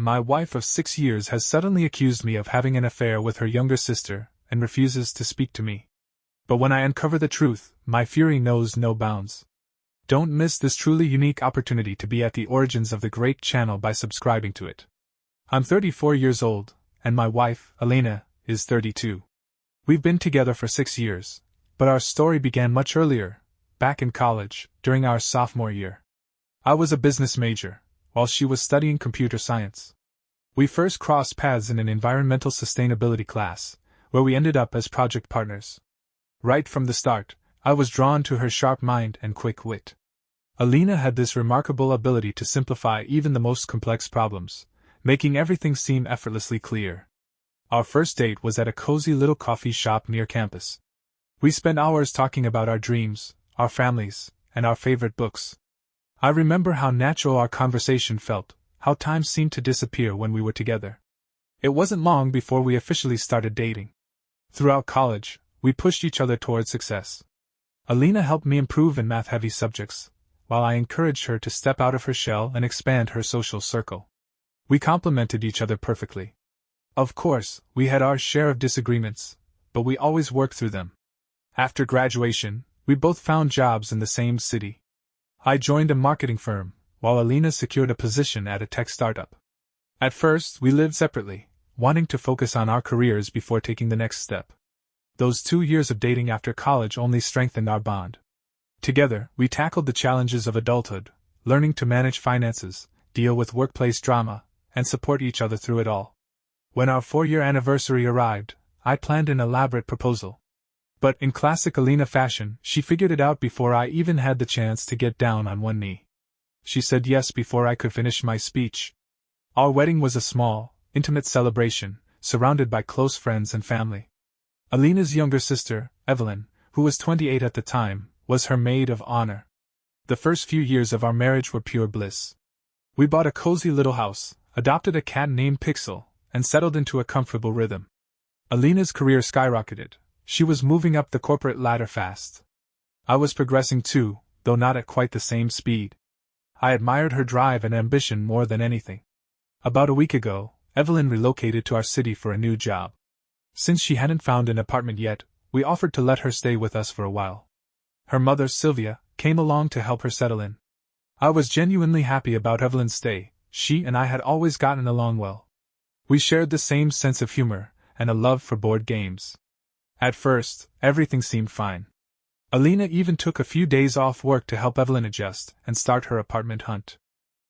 My wife of 6 years has suddenly accused me of having an affair with her younger sister and refuses to speak to me. But when I uncover the truth, my fury knows no bounds. Don't miss this truly unique opportunity to be at the origins of the great channel by subscribing to it. I'm 34 years old, and my wife, Elena, is 32. We've been together for 6 years, but our story began much earlier, back in college, during our sophomore year. I was a business major, while she was studying computer science. We first crossed paths in an environmental sustainability class, where we ended up as project partners. Right from the start, I was drawn to her sharp mind and quick wit. Elena had this remarkable ability to simplify even the most complex problems, making everything seem effortlessly clear. Our first date was at a cozy little coffee shop near campus. We spent hours talking about our dreams, our families, and our favorite books. I remember how natural our conversation felt, how time seemed to disappear when we were together. It wasn't long before we officially started dating. Throughout college, we pushed each other towards success. Elena helped me improve in math-heavy subjects, while I encouraged her to step out of her shell and expand her social circle. We complemented each other perfectly. Of course, we had our share of disagreements, but we always worked through them. After graduation, we both found jobs in the same city. I joined a marketing firm, while Elena secured a position at a tech startup. At first, we lived separately, wanting to focus on our careers before taking the next step. Those 2 years of dating after college only strengthened our bond. Together, we tackled the challenges of adulthood, learning to manage finances, deal with workplace drama, and support each other through it all. When our 4-year anniversary arrived, I planned an elaborate proposal. But in classic Elena fashion, she figured it out before I even had the chance to get down on one knee. She said yes before I could finish my speech. Our wedding was a small, intimate celebration, surrounded by close friends and family. Elena's younger sister, Evelyn, who was 28 at the time, was her maid of honor. The first few years of our marriage were pure bliss. We bought a cozy little house, adopted a cat named Pixel, and settled into a comfortable rhythm. Elena's career skyrocketed. She was moving up the corporate ladder fast. I was progressing too, though not at quite the same speed. I admired her drive and ambition more than anything. About a week ago, Evelyn relocated to our city for a new job. Since she hadn't found an apartment yet, we offered to let her stay with us for a while. Her mother, Sylvia, came along to help her settle in. I was genuinely happy about Evelyn's stay. She and I had always gotten along well. We shared the same sense of humor and a love for board games. At first, everything seemed fine. Elena even took a few days off work to help Evelyn adjust and start her apartment hunt.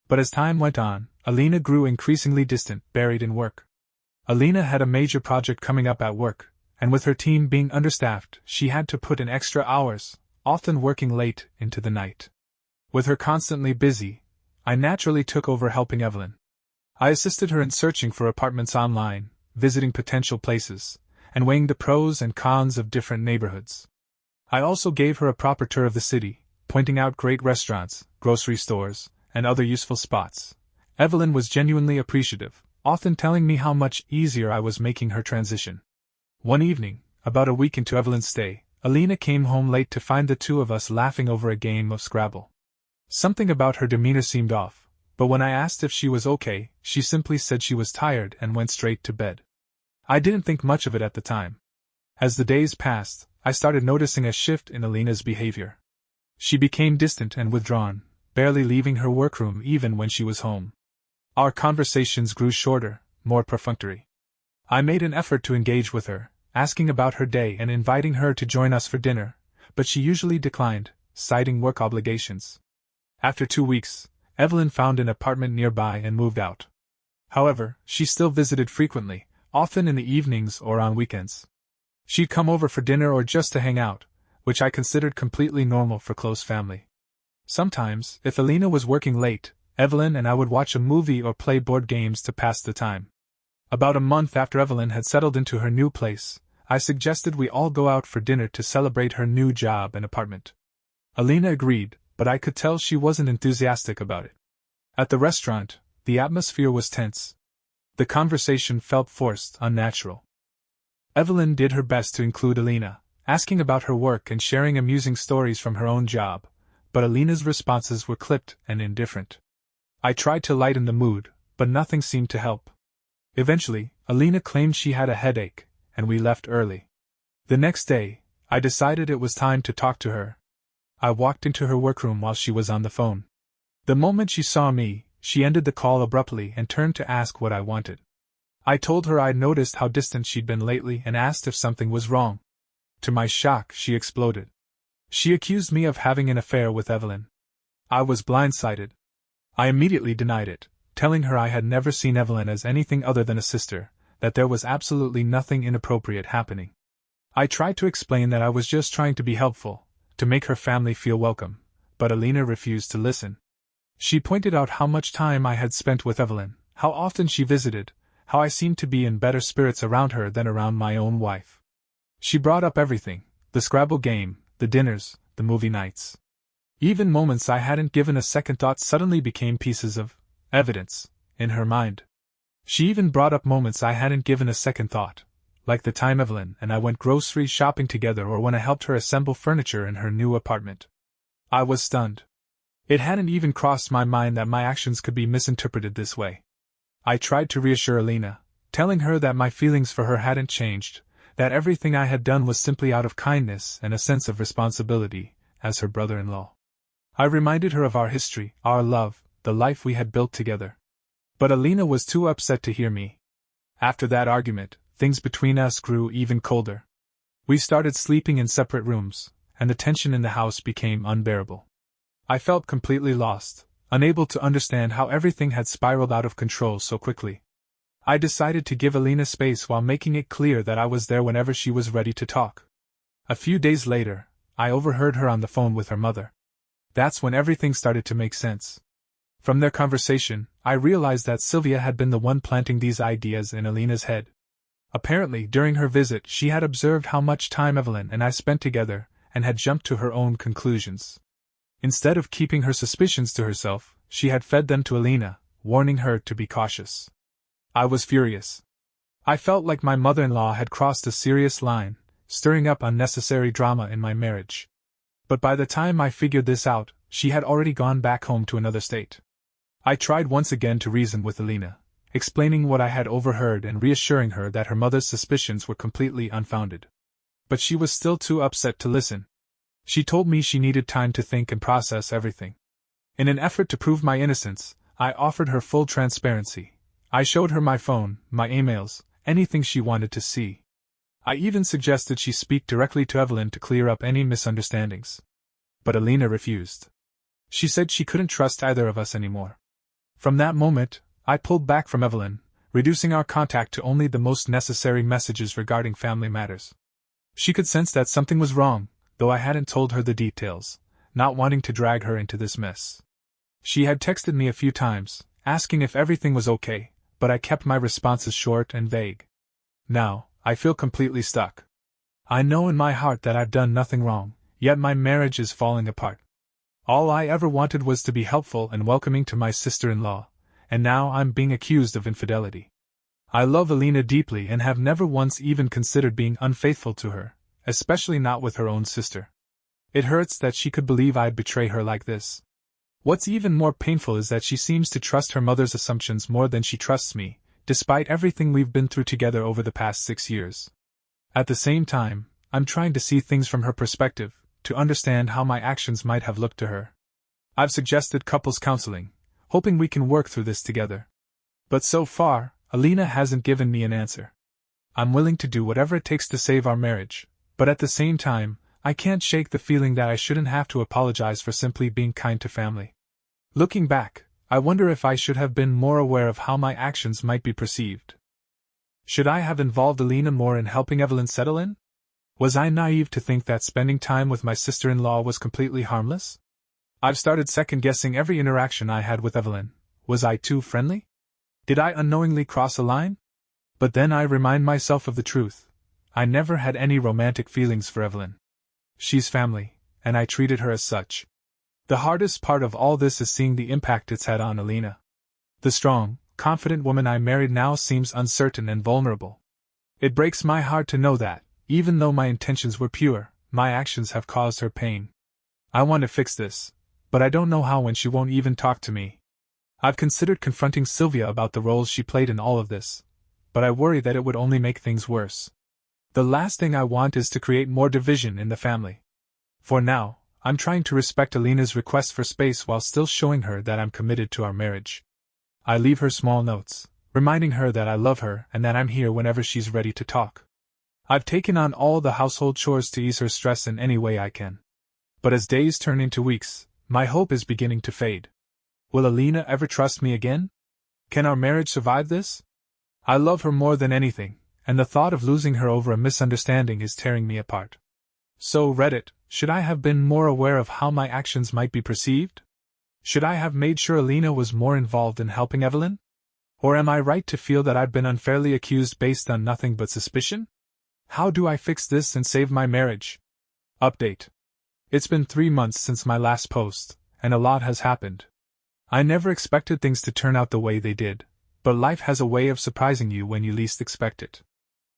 But as time went on, Elena grew increasingly distant, buried in work. Elena had a major project coming up at work, and with her team being understaffed, she had to put in extra hours, often working late into the night. With her constantly busy, I naturally took over helping Evelyn. I assisted her in searching for apartments online, visiting potential places, and weighing the pros and cons of different neighborhoods. I also gave her a proper tour of the city, pointing out great restaurants, grocery stores, and other useful spots. Evelyn was genuinely appreciative, often telling me how much easier I was making her transition. One evening, about a week into Evelyn's stay, Elena came home late to find the two of us laughing over a game of Scrabble. Something about her demeanor seemed off, but when I asked if she was okay, she simply said she was tired and went straight to bed. I didn't think much of it at the time. As the days passed, I started noticing a shift in Elena's behavior. She became distant and withdrawn, barely leaving her workroom even when she was home. Our conversations grew shorter, more perfunctory. I made an effort to engage with her, asking about her day and inviting her to join us for dinner, but she usually declined, citing work obligations. After 2 weeks, Evelyn found an apartment nearby and moved out. However, she still visited frequently, often in the evenings or on weekends. She'd come over for dinner or just to hang out, which I considered completely normal for close family. Sometimes, if Elena was working late, Evelyn and I would watch a movie or play board games to pass the time. About a month after Evelyn had settled into her new place, I suggested we all go out for dinner to celebrate her new job and apartment. Elena agreed, but I could tell she wasn't enthusiastic about it. At the restaurant, the atmosphere was tense. The conversation felt forced, unnatural. Evelyn did her best to include Elena, asking about her work and sharing amusing stories from her own job, but Elena's responses were clipped and indifferent. I tried to lighten the mood, but nothing seemed to help. Eventually, Alina claimed she had a headache, and we left early. The next day, I decided it was time to talk to her. I walked into her workroom while she was on the phone. The moment she saw me, she ended the call abruptly and turned to ask what I wanted. I told her I'd noticed how distant she'd been lately and asked if something was wrong. To my shock, she exploded. She accused me of having an affair with Evelyn. I was blindsided. I immediately denied it, telling her I had never seen Evelyn as anything other than a sister, that there was absolutely nothing inappropriate happening. I tried to explain that I was just trying to be helpful, to make her family feel welcome, but Alina refused to listen. She pointed out how much time I had spent with Evelyn, how often she visited, how I seemed to be in better spirits around her than around my own wife. She brought up everything, the Scrabble game, the dinners, the movie nights. Even moments I hadn't given a second thought suddenly became pieces of evidence in her mind. She even brought up moments I hadn't given a second thought, like the time Evelyn and I went grocery shopping together or when I helped her assemble furniture in her new apartment. I was stunned. It hadn't even crossed my mind that my actions could be misinterpreted this way. I tried to reassure Alina, telling her that my feelings for her hadn't changed, that everything I had done was simply out of kindness and a sense of responsibility, as her brother-in-law. I reminded her of our history, our love, the life we had built together. But Alina was too upset to hear me. After that argument, things between us grew even colder. We started sleeping in separate rooms, and the tension in the house became unbearable. I felt completely lost, unable to understand how everything had spiraled out of control so quickly. I decided to give Alina space while making it clear that I was there whenever she was ready to talk. A few days later, I overheard her on the phone with her mother. That's when everything started to make sense. From their conversation, I realized that Sylvia had been the one planting these ideas in Alina's head. Apparently, during her visit, she had observed how much time Evelyn and I spent together, and had jumped to her own conclusions. Instead of keeping her suspicions to herself, she had fed them to Alina, warning her to be cautious. I was furious. I felt like my mother-in-law had crossed a serious line, stirring up unnecessary drama in my marriage. But by the time I figured this out, she had already gone back home to another state. I tried once again to reason with Alina, explaining what I had overheard and reassuring her that her mother's suspicions were completely unfounded. But she was still too upset to listen. She told me she needed time to think and process everything. In an effort to prove my innocence, I offered her full transparency. I showed her my phone, my emails, anything she wanted to see. I even suggested she speak directly to Evelyn to clear up any misunderstandings. But Alina refused. She said she couldn't trust either of us anymore. From that moment, I pulled back from Evelyn, reducing our contact to only the most necessary messages regarding family matters. She could sense that something was wrong, though I hadn't told her the details, not wanting to drag her into this mess. She had texted me a few times, asking if everything was okay, but I kept my responses short and vague. Now, I feel completely stuck. I know in my heart that I've done nothing wrong, yet my marriage is falling apart. All I ever wanted was to be helpful and welcoming to my sister-in-law, and now I'm being accused of infidelity. I love Alina deeply and have never once even considered being unfaithful to her, especially not with her own sister. It hurts that she could believe I'd betray her like this. What's even more painful is that she seems to trust her mother's assumptions more than she trusts me, despite everything we've been through together over the past 6 years. At the same time, I'm trying to see things from her perspective, to understand how my actions might have looked to her. I've suggested couples counseling, hoping we can work through this together. But so far, Alina hasn't given me an answer. I'm willing to do whatever it takes to save our marriage, but at the same time, I can't shake the feeling that I shouldn't have to apologize for simply being kind to family. Looking back, I wonder if I should have been more aware of how my actions might be perceived. Should I have involved Alina more in helping Evelyn settle in? Was I naive to think that spending time with my sister-in-law was completely harmless? I've started second-guessing every interaction I had with Evelyn. Was I too friendly? Did I unknowingly cross a line? But then I remind myself of the truth. I never had any romantic feelings for Evelyn. She's family, and I treated her as such. The hardest part of all this is seeing the impact it's had on Alina. The strong, confident woman I married now seems uncertain and vulnerable. It breaks my heart to know that, even though my intentions were pure, my actions have caused her pain. I want to fix this, but I don't know how when she won't even talk to me. I've considered confronting Sylvia about the roles she played in all of this, but I worry that it would only make things worse. The last thing I want is to create more division in the family. For now, I'm trying to respect Alina's request for space while still showing her that I'm committed to our marriage. I leave her small notes, reminding her that I love her and that I'm here whenever she's ready to talk. I've taken on all the household chores to ease her stress in any way I can. But as days turn into weeks, my hope is beginning to fade. Will Alina ever trust me again? Can our marriage survive this? I love her more than anything, and the thought of losing her over a misunderstanding is tearing me apart. So, Reddit, should I have been more aware of how my actions might be perceived? Should I have made sure Alina was more involved in helping Evelyn? Or am I right to feel that I've been unfairly accused based on nothing but suspicion? How do I fix this and save my marriage? Update. It's been 3 months since my last post, and a lot has happened. I never expected things to turn out the way they did, but life has a way of surprising you when you least expect it.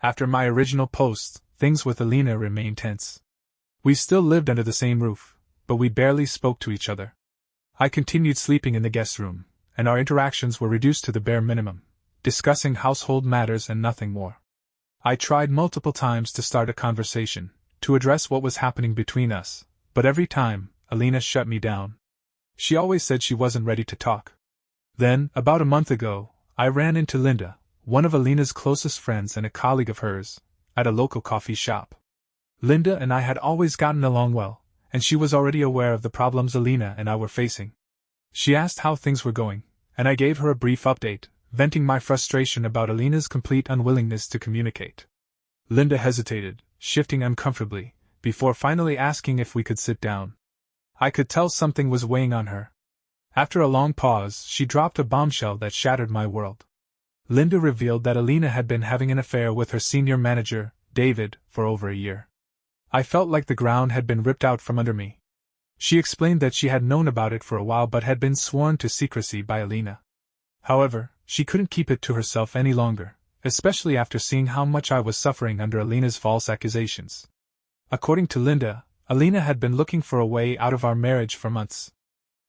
After my original post, things with Alina remained tense. We still lived under the same roof, but we barely spoke to each other. I continued sleeping in the guest room, and our interactions were reduced to the bare minimum, discussing household matters and nothing more. I tried multiple times to start a conversation, to address what was happening between us, but every time, Alina shut me down. She always said she wasn't ready to talk. Then, about a month ago, I ran into Linda, one of Alina's closest friends and a colleague of hers, at a local coffee shop. Linda and I had always gotten along well, and she was already aware of the problems Alina and I were facing. She asked how things were going, and I gave her a brief update, venting my frustration about Alina's complete unwillingness to communicate. Linda hesitated, shifting uncomfortably, before finally asking if we could sit down. I could tell something was weighing on her. After a long pause, she dropped a bombshell that shattered my world. Linda revealed that Alina had been having an affair with her senior manager, David, for over a year. I felt like the ground had been ripped out from under me. She explained that she had known about it for a while but had been sworn to secrecy by Alina. However, she couldn't keep it to herself any longer, especially after seeing how much I was suffering under Alina's false accusations. According to Linda, Alina had been looking for a way out of our marriage for months.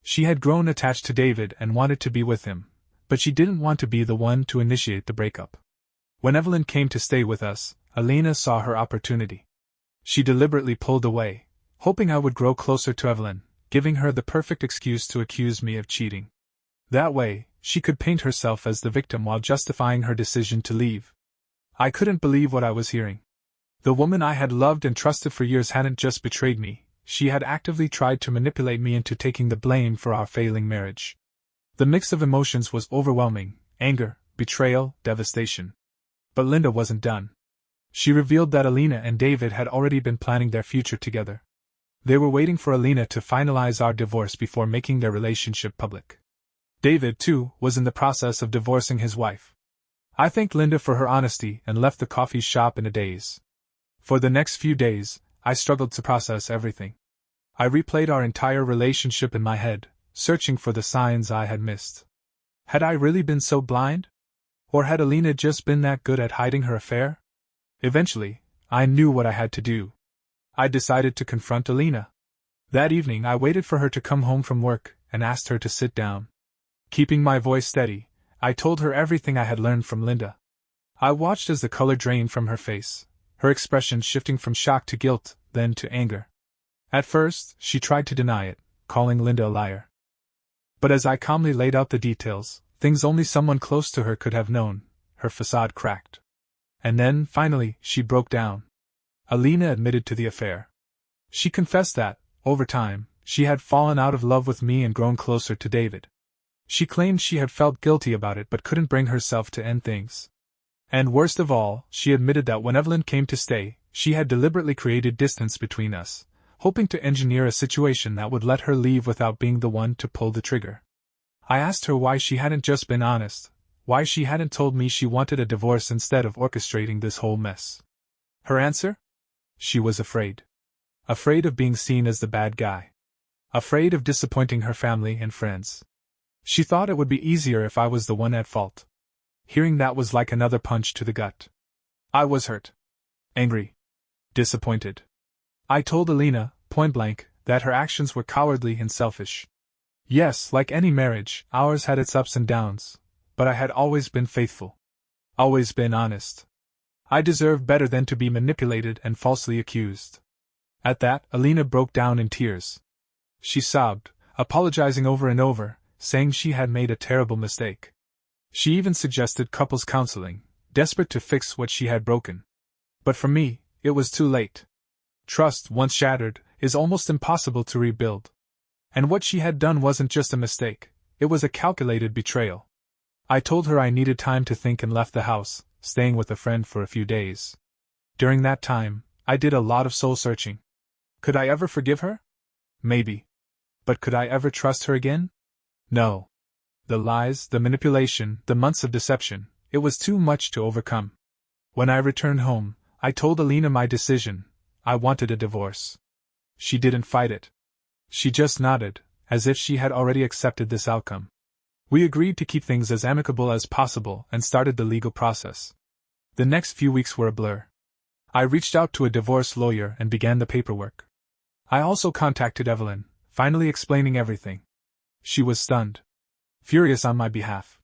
She had grown attached to David and wanted to be with him, but she didn't want to be the one to initiate the breakup. When Evelyn came to stay with us, Alina saw her opportunity. She deliberately pulled away, hoping I would grow closer to Evelyn, giving her the perfect excuse to accuse me of cheating. That way, she could paint herself as the victim while justifying her decision to leave. I couldn't believe what I was hearing. The woman I had loved and trusted for years hadn't just betrayed me, she had actively tried to manipulate me into taking the blame for our failing marriage. The mix of emotions was overwhelming: anger, betrayal, devastation. But Linda wasn't done. She revealed that Alina and David had already been planning their future together. They were waiting for Alina to finalize our divorce before making their relationship public. David, too, was in the process of divorcing his wife. I thanked Linda for her honesty and left the coffee shop in a daze. For the next few days, I struggled to process everything. I replayed our entire relationship in my head, searching for the signs I had missed. Had I really been so blind? Or had Alina just been that good at hiding her affair? Eventually, I knew what I had to do. I decided to confront Alina. That evening I waited for her to come home from work and asked her to sit down. Keeping my voice steady, I told her everything I had learned from Linda. I watched as the color drained from her face, her expression shifting from shock to guilt, then to anger. At first, she tried to deny it, calling Linda a liar. But as I calmly laid out the details, things only someone close to her could have known, her facade cracked. And then, finally, she broke down. Alina admitted to the affair. She confessed that, over time, she had fallen out of love with me and grown closer to David. She claimed she had felt guilty about it but couldn't bring herself to end things. And worst of all, she admitted that when Evelyn came to stay, she had deliberately created distance between us, hoping to engineer a situation that would let her leave without being the one to pull the trigger. I asked her why she hadn't just been honest, why she hadn't told me she wanted a divorce instead of orchestrating this whole mess. Her answer? She was afraid. Afraid of being seen as the bad guy. Afraid of disappointing her family and friends. She thought it would be easier if I was the one at fault. Hearing that was like another punch to the gut. I was hurt. Angry. Disappointed. I told Alina, point blank, that her actions were cowardly and selfish. Yes, like any marriage, ours had its ups and downs, but I had always been faithful. Always been honest. I deserved better than to be manipulated and falsely accused. At that, Alina broke down in tears. She sobbed, apologizing over and over, saying she had made a terrible mistake. She even suggested couples counseling, desperate to fix what she had broken. But for me, it was too late. Trust, once shattered, is almost impossible to rebuild. And what she had done wasn't just a mistake, it was a calculated betrayal. I told her I needed time to think and left the house, staying with a friend for a few days. During that time, I did a lot of soul-searching. Could I ever forgive her? Maybe. But could I ever trust her again? No. The lies, the manipulation, the months of deception, it was too much to overcome. When I returned home, I told Alina my decision. I wanted a divorce. She didn't fight it. She just nodded, as if she had already accepted this outcome. We agreed to keep things as amicable as possible and started the legal process. The next few weeks were a blur. I reached out to a divorce lawyer and began the paperwork. I also contacted Evelyn, finally explaining everything. She was stunned. Furious on my behalf.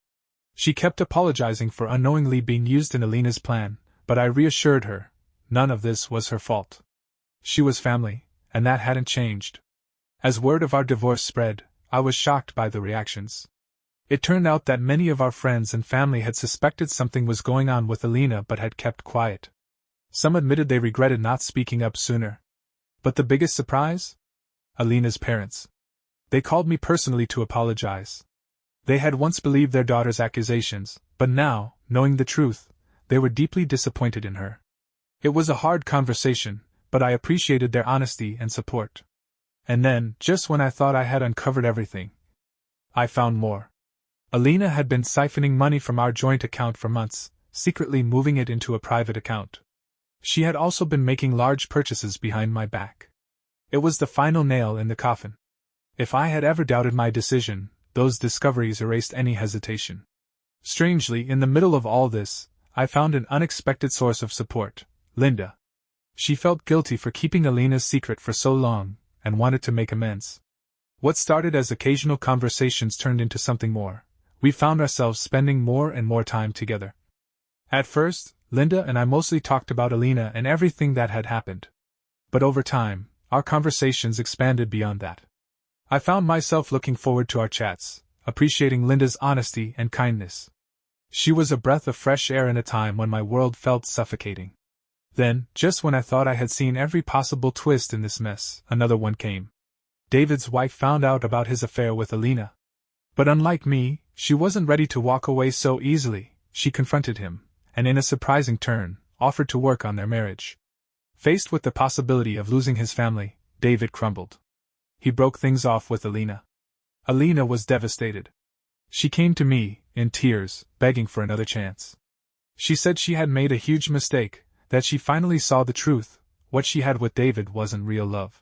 She kept apologizing for unknowingly being used in Alina's plan, but I reassured her, none of this was her fault. She was family, and that hadn't changed. As word of our divorce spread, I was shocked by the reactions. It turned out that many of our friends and family had suspected something was going on with Alina but had kept quiet. Some admitted they regretted not speaking up sooner. But the biggest surprise? Alina's parents. They called me personally to apologize. They had once believed their daughter's accusations, but now, knowing the truth, they were deeply disappointed in her. It was a hard conversation, but I appreciated their honesty and support. And then, just when I thought I had uncovered everything, I found more. Alina had been siphoning money from our joint account for months, secretly moving it into a private account. She had also been making large purchases behind my back. It was the final nail in the coffin. If I had ever doubted my decision, those discoveries erased any hesitation. Strangely, in the middle of all this, I found an unexpected source of support, Linda. She felt guilty for keeping Alina's secret for so long, and wanted to make amends. What started as occasional conversations turned into something more. We found ourselves spending more and more time together. At first, Linda and I mostly talked about Alina and everything that had happened. But over time, our conversations expanded beyond that. I found myself looking forward to our chats, appreciating Linda's honesty and kindness. She was a breath of fresh air in a time when my world felt suffocating. Then, just when I thought I had seen every possible twist in this mess, another one came. David's wife found out about his affair with Alina. But unlike me, she wasn't ready to walk away so easily. She confronted him, and in a surprising turn, offered to work on their marriage. Faced with the possibility of losing his family, David crumbled. He broke things off with Alina. Alina was devastated. She came to me, in tears, begging for another chance. She said she had made a huge mistake, that she finally saw the truth. What she had with David wasn't real love.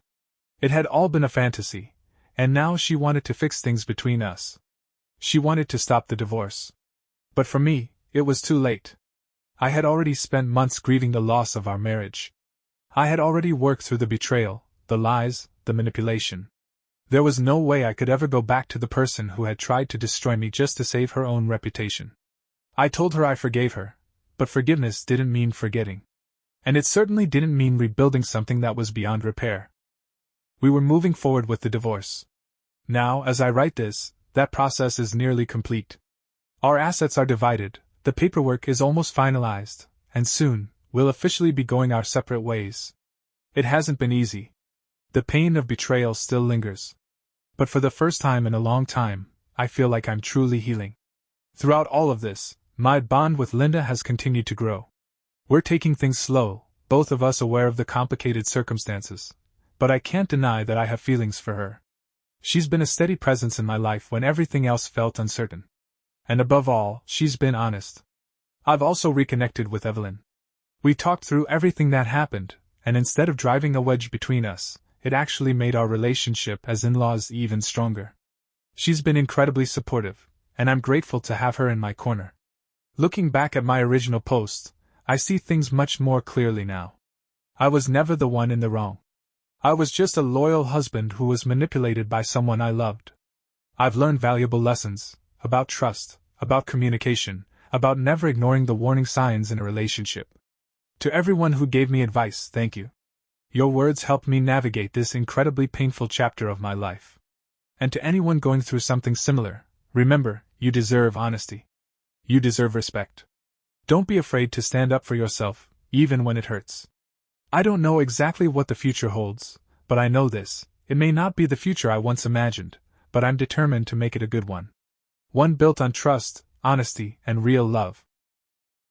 It had all been a fantasy, and now she wanted to fix things between us. She wanted to stop the divorce. But for me, it was too late. I had already spent months grieving the loss of our marriage. I had already worked through the betrayal, the lies, the manipulation. There was no way I could ever go back to the person who had tried to destroy me just to save her own reputation. I told her I forgave her, but forgiveness didn't mean forgetting. And it certainly didn't mean rebuilding something that was beyond repair. We were moving forward with the divorce. Now, as I write this, that process is nearly complete. Our assets are divided, the paperwork is almost finalized, and soon, we'll officially be going our separate ways. It hasn't been easy. The pain of betrayal still lingers. But for the first time in a long time, I feel like I'm truly healing. Throughout all of this, my bond with Linda has continued to grow. We're taking things slow, both of us aware of the complicated circumstances, but I can't deny that I have feelings for her. She's been a steady presence in my life when everything else felt uncertain. And above all, she's been honest. I've also reconnected with Evelyn. We talked through everything that happened, and instead of driving a wedge between us, it actually made our relationship as in-laws even stronger. She's been incredibly supportive, and I'm grateful to have her in my corner. Looking back at my original post, I see things much more clearly now. I was never the one in the wrong. I was just a loyal husband who was manipulated by someone I loved. I've learned valuable lessons about trust, about communication, about never ignoring the warning signs in a relationship. To everyone who gave me advice, thank you. Your words helped me navigate this incredibly painful chapter of my life. And to anyone going through something similar, remember, you deserve honesty. You deserve respect. Don't be afraid to stand up for yourself, even when it hurts. I don't know exactly what the future holds, but I know this: it may not be the future I once imagined, but I'm determined to make it a good one. One built on trust, honesty, and real love.